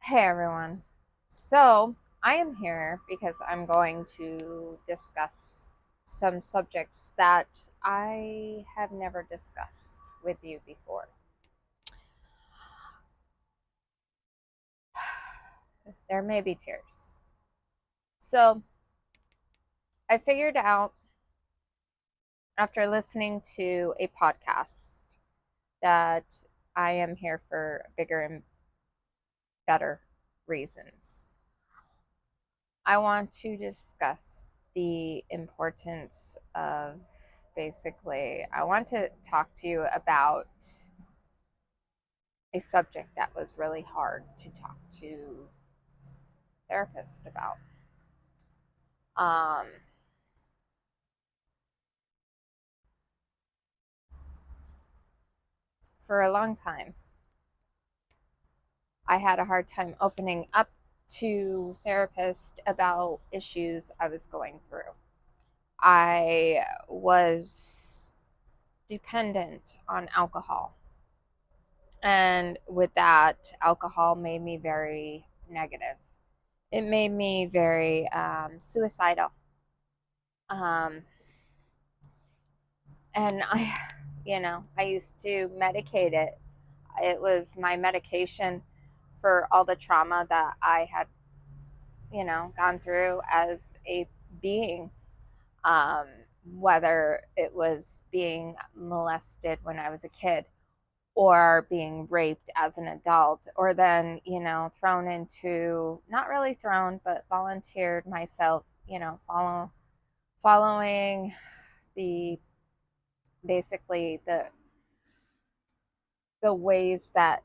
Hey everyone. So, I am here because I'm going to discuss some subjects that I have never discussed with you before. There may be tears. So, I figured out after listening to a podcast that I am here for bigger and better reasons. I want to discuss the importance of I want to talk to you about a subject that was really hard to talk to therapists about. Um, for a long time, I had a hard time opening up to therapists about issues I was going through. I was dependent on alcohol. And with that, alcohol made me very negative. It made me very suicidal. Um, and I used to medicate it. It was my medication for all the trauma that I had, gone through as a being. Um, Whether it was being molested when I was a kid, or being raped as an adult, or then, thrown into, not really thrown, but volunteered myself, following the basically the ways that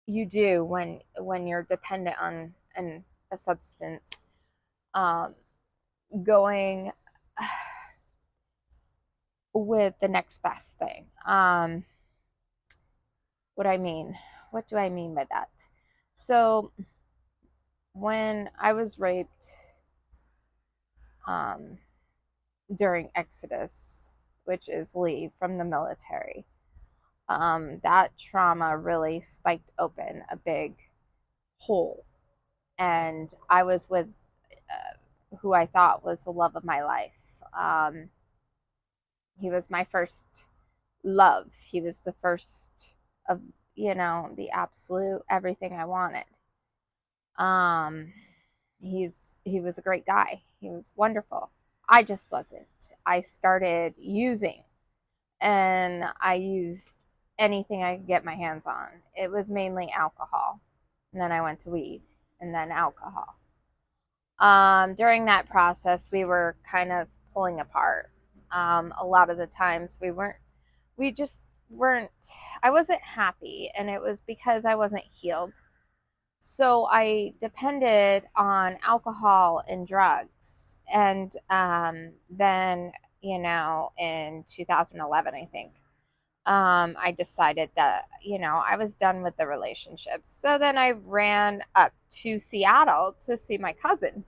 you do when you're dependent on a substance, um, going with the next best thing. What I mean, what do I mean by that? So when I was raped, um, during Exodus, which is leave from the military, that trauma really spiked open a big hole. And I was with who I thought was the love of my life. He was my first love. He was the first of, the absolute everything I wanted. Um, he was a great guy. He was wonderful. I just wasn't. I started using, and I used anything I could get my hands on. It was mainly alcohol. And then I went to weed and then alcohol. During that process, we were kind of pulling apart. A lot of the times we just weren't, I wasn't happy, and it was because I wasn't healed. So I depended on alcohol and drugs. And then, in 2011, I think, I decided that, I was done with the relationship. So then I ran up to Seattle to see my cousin.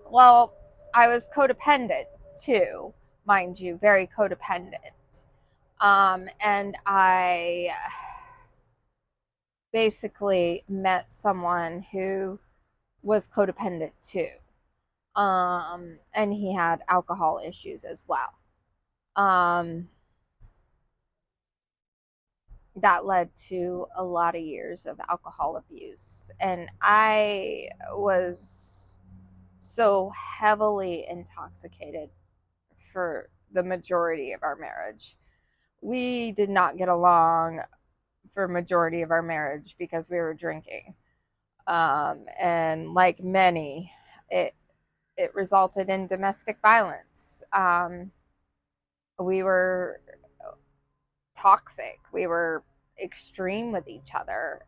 Well, I was codependent too, mind you, very codependent. And I basically met someone who was codependent too. And he had alcohol issues as well. Um, that led to a lot of years of alcohol abuse. And I was so heavily intoxicated for the majority of our marriage. We did not get along for majority of our marriage because we were drinking. And like many, it it resulted in domestic violence. We were toxic. We were extreme with each other.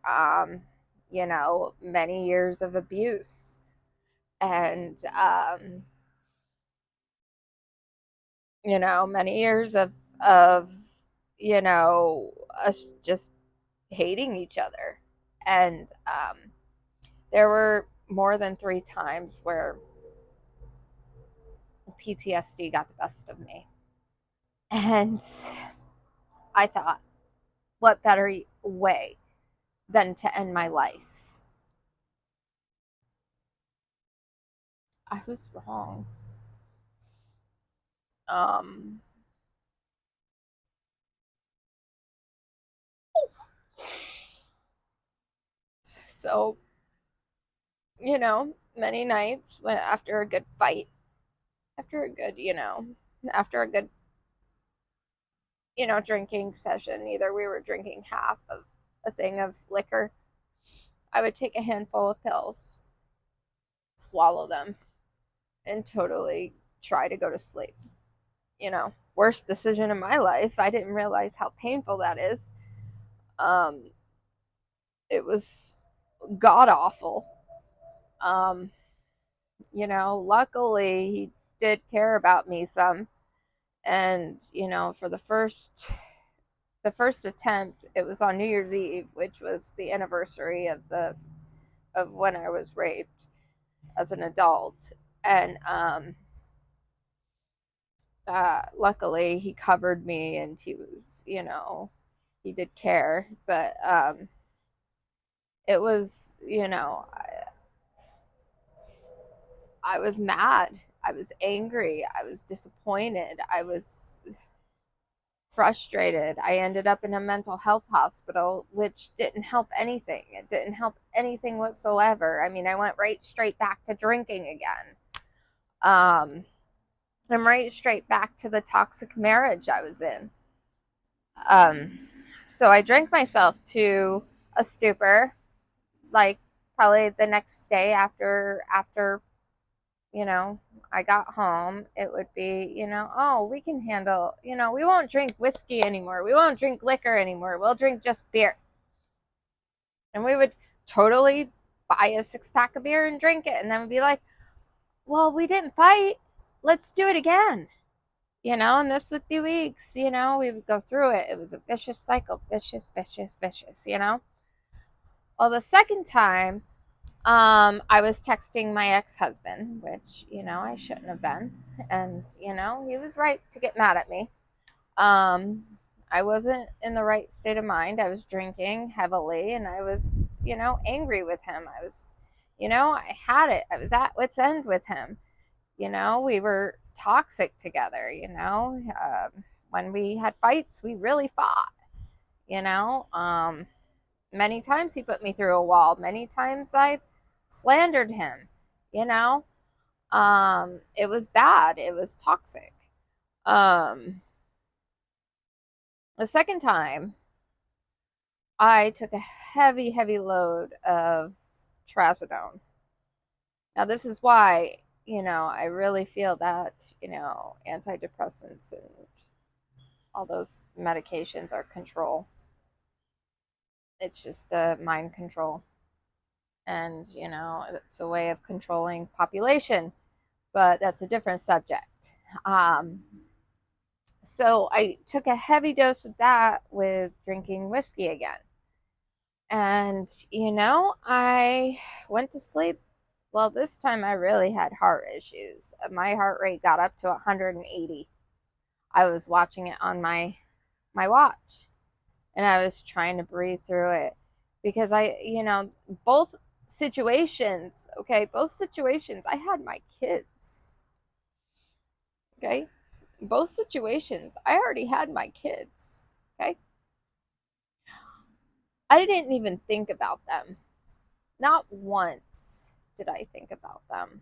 Many years of abuse, and many years of us just hating each other. And there were more than three times where PTSD got the best of me. And I thought, what better way than to end my life. I was wrong. Um, so, many nights when after a good fight, after a good, after a good, drinking session, either we were drinking half of a thing of liquor, I would take a handful of pills, swallow them, and totally try to go to sleep. Worst decision in my life. I didn't realize how painful that is. Um, it was god awful. Um, luckily he did care about me some, and for the first attempt, it was on New Year's Eve, which was the anniversary of when I was raped as an adult, and luckily he covered me, and he was, he did care, but it was, I was mad, I was angry, I was disappointed, I was frustrated. I ended up in a mental health hospital, which didn't help anything. It didn't help anything whatsoever. I mean, I went right straight back to drinking again. I'm right straight back to the toxic marriage I was in. Um, so I drank myself to a stupor, like probably the next day after you know, I got home, it would be, oh, we can handle, we won't drink whiskey anymore. We won't drink liquor anymore. We'll drink just beer. And we would totally buy a 6-pack of beer and drink it. And then we'd be like, well, we didn't fight. Let's do it again. And this would be weeks, we would go through it. It was a vicious cycle, vicious, vicious, vicious. Well, the second time, I was texting my ex-husband, which, I shouldn't have been. And, he was right to get mad at me. Um, I wasn't in the right state of mind. I was drinking heavily and I was, angry with him. I was, I had it. I was at wit's end with him. We were toxic together, when we had fights, we really fought, you know. Many times he put me through a wall. Many times I slandered him, you know. It was bad. It was toxic. Um, the second time, I took a heavy, heavy load of trazodone. Now, this is why, I really feel that, antidepressants and all those medications are control. It's just a mind control. And, it's a way of controlling population, but that's a different subject. Um, so I took a heavy dose of that with drinking whiskey again. And, I went to sleep. Well, this time I really had heart issues. My heart rate got up to 180. I was watching it on my watch, and I was trying to breathe through it because both situations, okay, both situations, I had my kids, okay? Both situations, I already had my kids, okay? I didn't even think about them. Not once did I think about them.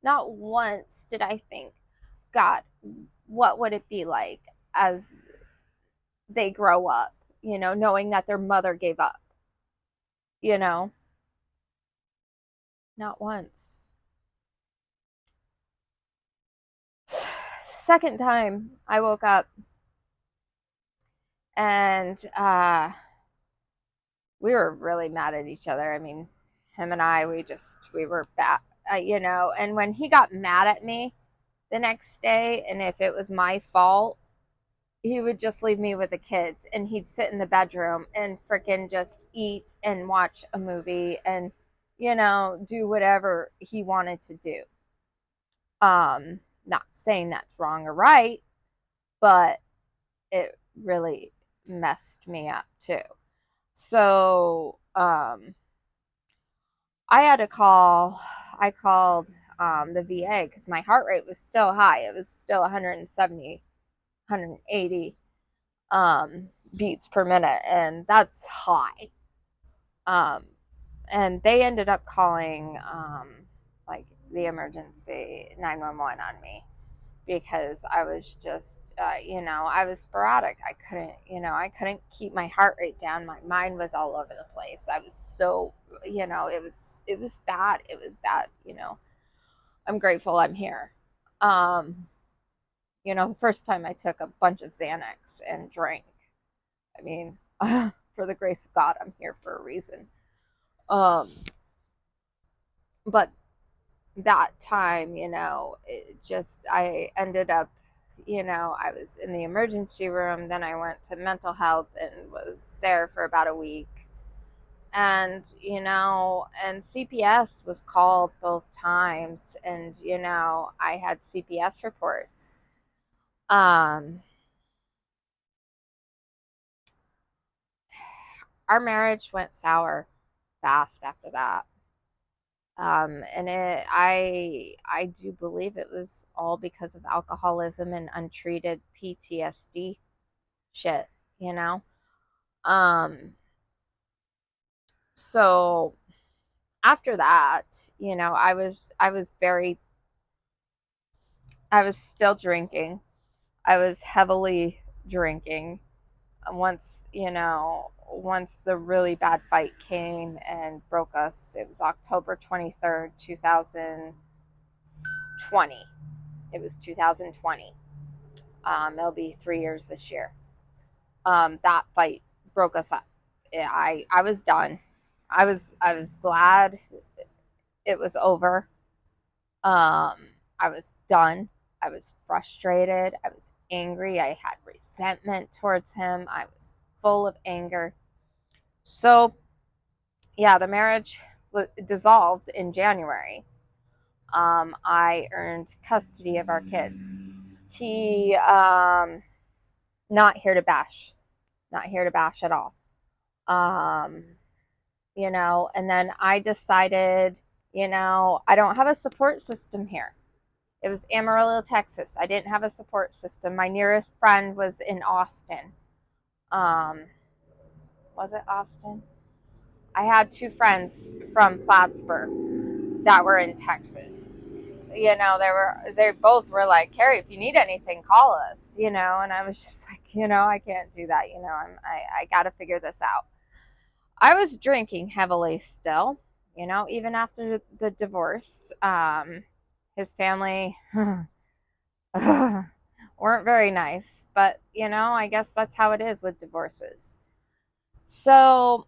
Not once did I think, God, what would it be like as they grow up, knowing that their mother gave up, you know? Not once. Second time I woke up and we were really mad at each other. I mean, him and I, we were bad, and when he got mad at me the next day, and if it was my fault, he would just leave me with the kids and he'd sit in the bedroom and freaking just eat and watch a movie and, do whatever he wanted to do. Not saying that's wrong or right, but it really messed me up too. So Um, I had to call, I called the VA because my heart rate was still high. It was still 170, 180 beats per minute, and that's high. Um, and they ended up calling like the emergency 911 on me because I was just, I was sporadic. I couldn't keep my heart rate down. My mind was all over the place. I was so, it was bad. It was bad. I'm grateful I'm here. Um, the first time I took a bunch of Xanax and drank. I mean, for the grace of God, I'm here for a reason. Um, but that time, I ended up, I was in the emergency room. Then I went to mental health and was there for about a week. And CPS was called both times. And, I had CPS reports. Um, our marriage went sour fast after that. I do believe it was all because of alcoholism and untreated PTSD shit, you know? Um, so after that, I was still drinking. I was heavily drinking. Once the really bad fight came and broke us, it was October 23rd, 2020. It was 2020. It'll be 3 years this year. That fight broke us up. I was done. I was glad it was over. I was done. I was frustrated. I was angry. I had resentment towards him. I was full of anger. So yeah, the marriage dissolved in January. I earned custody of our kids. He not here to bash, not here to bash at all. Um, and then I decided, I don't have a support system here. It was Amarillo, Texas. I didn't have a support system. My nearest friend was in Austin. Um, was it Austin? I had two friends from Plattsburgh that were in Texas. They both were like, Carrie, if you need anything, call us, and I was just like, I can't do that. I got to figure this out. I was drinking heavily still, even after the divorce. His family weren't very nice, but I guess that's how it is with divorces. So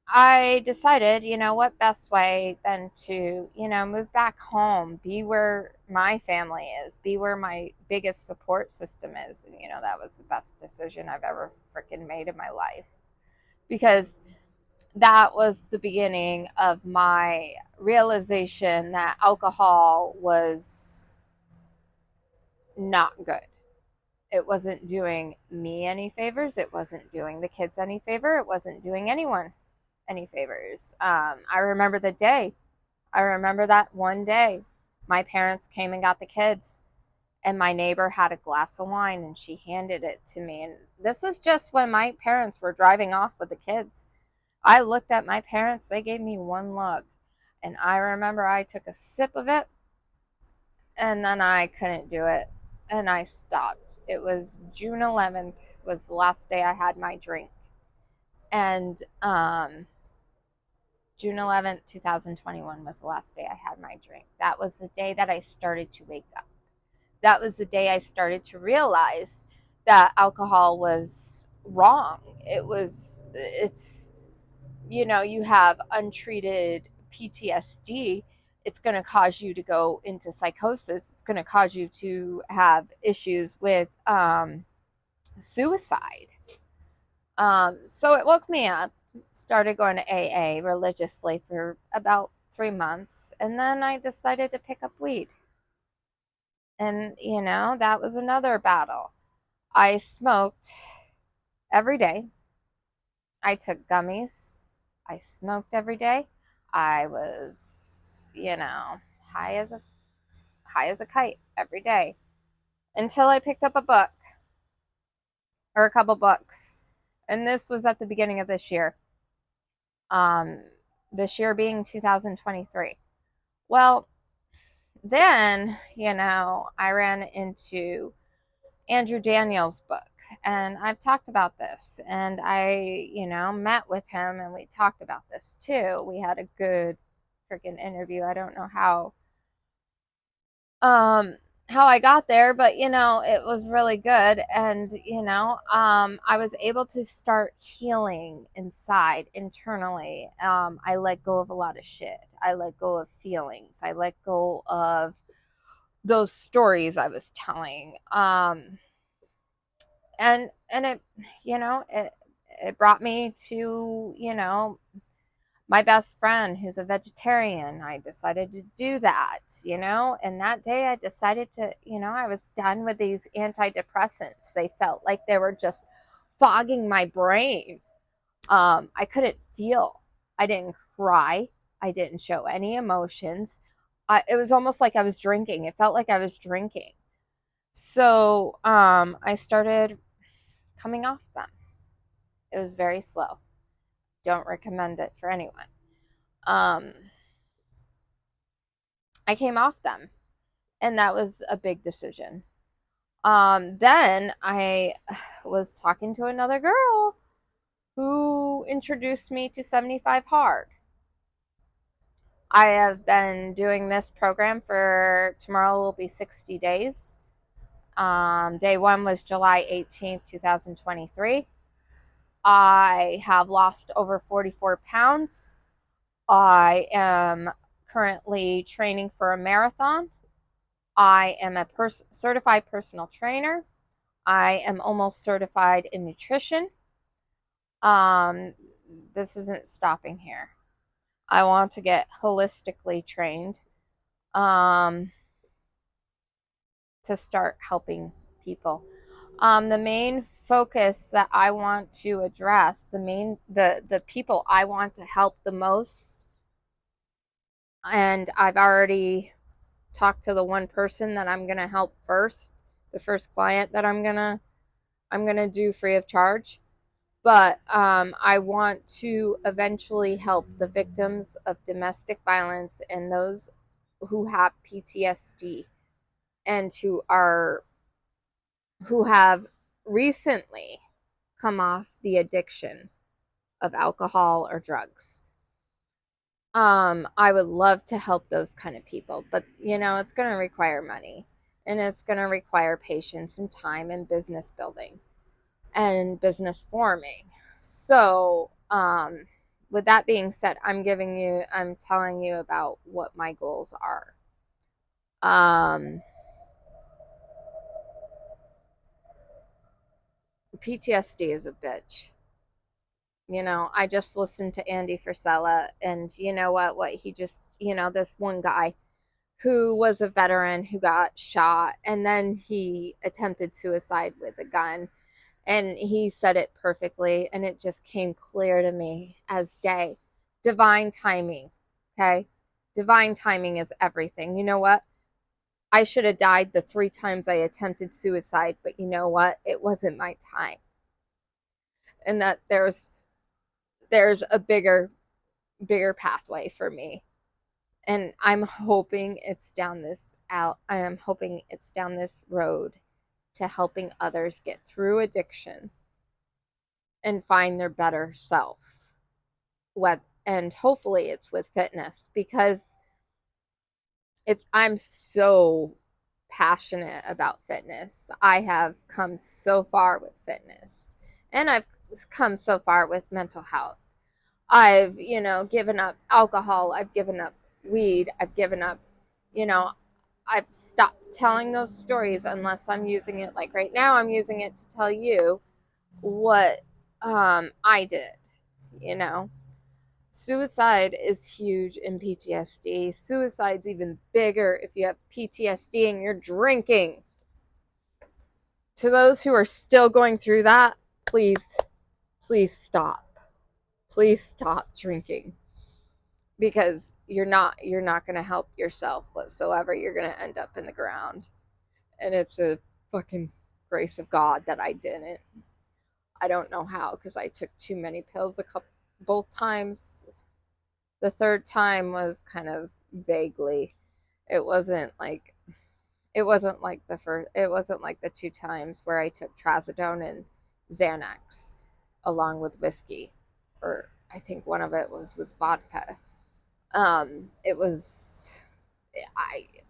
I decided, what best way than to, move back home, be where my family is, be where my biggest support system is. And, that was the best decision I've ever freaking made in my life because that was the beginning of my realization that alcohol was not good. It wasn't doing me any favors. It wasn't doing the kids any favor. It wasn't doing anyone any favors. I remember the day. I remember that one day. My parents came and got the kids, and my neighbor had a glass of wine and she handed it to me. And this was just when my parents were driving off with the kids. I looked at my parents, they gave me one look. And I remember I took a sip of it and then I couldn't do it and I stopped. It was June 11th was the last day I had my drink. And June 11th, 2021 was the last day I had my drink. That was the day that I started to wake up. That was the day I started to realize that alcohol was wrong. You have untreated PTSD. It's going to cause you to go into psychosis. It's going to cause you to have issues with suicide. So it woke me up, started going to AA religiously for about 3 months, and then I decided to pick up weed. And, that was another battle. I smoked every day. I took gummies. I smoked every day. I was, high as a high as a kite every day until I picked up a book or a couple books. And this was at the beginning of this year. Um this year being 2023. Well, then, I ran into Andrew Daniels' book. And I've talked about this. And I, met with him and we talked about this too. We had a good freaking interview. I don't know um how I got there, but it was really good. And I was able to start healing inside internally. I let go of a lot of shit. I let go of feelings. I let go of those stories I was telling. And it it brought me to my best friend who's a vegetarian. I decided to do that, and that day I decided to, I was done with these antidepressants. They felt like they were just fogging my brain. I couldn't feel. I didn't cry. I didn't show any emotions. It was almost like I was drinking. It felt like I was drinking. So I started coming off them. It was very slow. Don't recommend it for anyone. Um, I came off them, and that was a big decision. Then I was talking to another girl who introduced me to 75 Hard. I have been doing this program for tomorrow will be 60 days. Day one was July 18th, 2023. I have lost over 44 pounds. I am currently training for a marathon. I am a certified personal trainer. I am almost certified in nutrition. Um, this isn't stopping here. I want to get holistically trained to start helping people. The main focus that I want to address, the people I want to help the most, and I've already talked to the one person that I'm gonna help first, the first client that I'm gonna do free of charge. But I want to eventually help the victims of domestic violence and those who have PTSD and who have recently come off the addiction of alcohol or drugs. I would love to help those kind of people, but it's going to require money, and it's going to require patience and time and business building and business forming. So, with that being said, I'm telling you about what my goals are. Um, PTSD is a bitch. I just listened to Andy Frisella, and you know what he just, this one guy who was a veteran who got shot, and then he attempted suicide with a gun, and he said it perfectly, and it just came clear to me as day. Divine timing. Okay, divine timing is everything. You know what, I should have died the 3 times I attempted suicide, but you know what, it wasn't my time. And that there's a bigger pathway for me, and I am hoping it's down this road to helping others get through addiction and find their better self. And hopefully it's with fitness, because I'm so passionate about fitness. I have come so far with fitness, and I've come so far with mental health. I've, given up alcohol, I've given up weed, I've given up, you know, I've stopped telling those stories unless I'm using it. Like right now, I'm using it to tell you what I did, you know. Suicide is huge in PTSD. Suicide's even bigger if you have PTSD and you're drinking. To those who are still going through that, please, please stop. please stop drinking, because you're not going to help yourself whatsoever. You're going to end up in the ground. And it's a fucking grace of God that I didn't. I don't know how, because I took too many pills both times. The third time was kind of vaguely. It wasn't like it wasn't like the two times where I took trazodone and Xanax along with whiskey, or I think one of it was with vodka. It was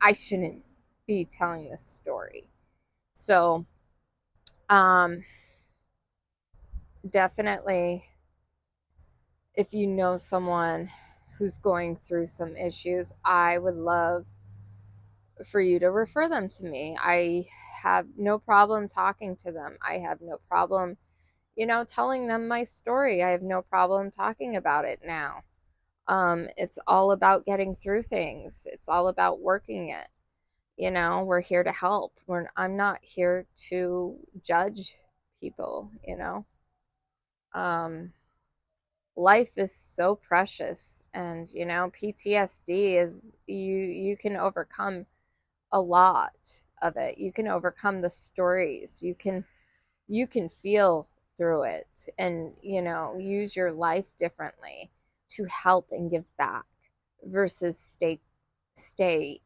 I shouldn't be telling this story. So, um, definitely, if you know someone who's going through some issues, I would love for you to refer them to me. I have no problem talking to them. I have no problem, telling them my story. I have no problem talking about it now. It's all about getting through things. It's all about working it. We're here to help. I'm not here to judge people. Um, Life is so precious, and PTSD is you can overcome a lot of it. You can overcome the stories. You can feel through it, and use your life differently to help and give back, versus stay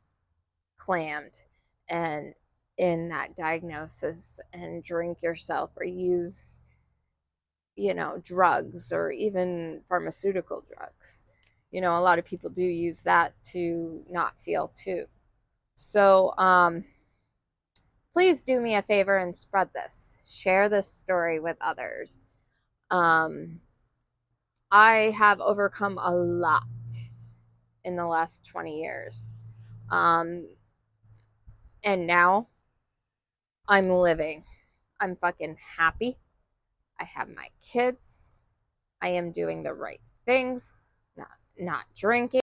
clammed and in that diagnosis and drink yourself, or use drugs, or even pharmaceutical drugs. A lot of people do use that to not feel too. So please do me a favor and spread this. Share this story with others. Um, I have overcome a lot in the last 20 years. Um, and now I'm living. I'm fucking happy. I have my kids. I am doing the right things, not drinking.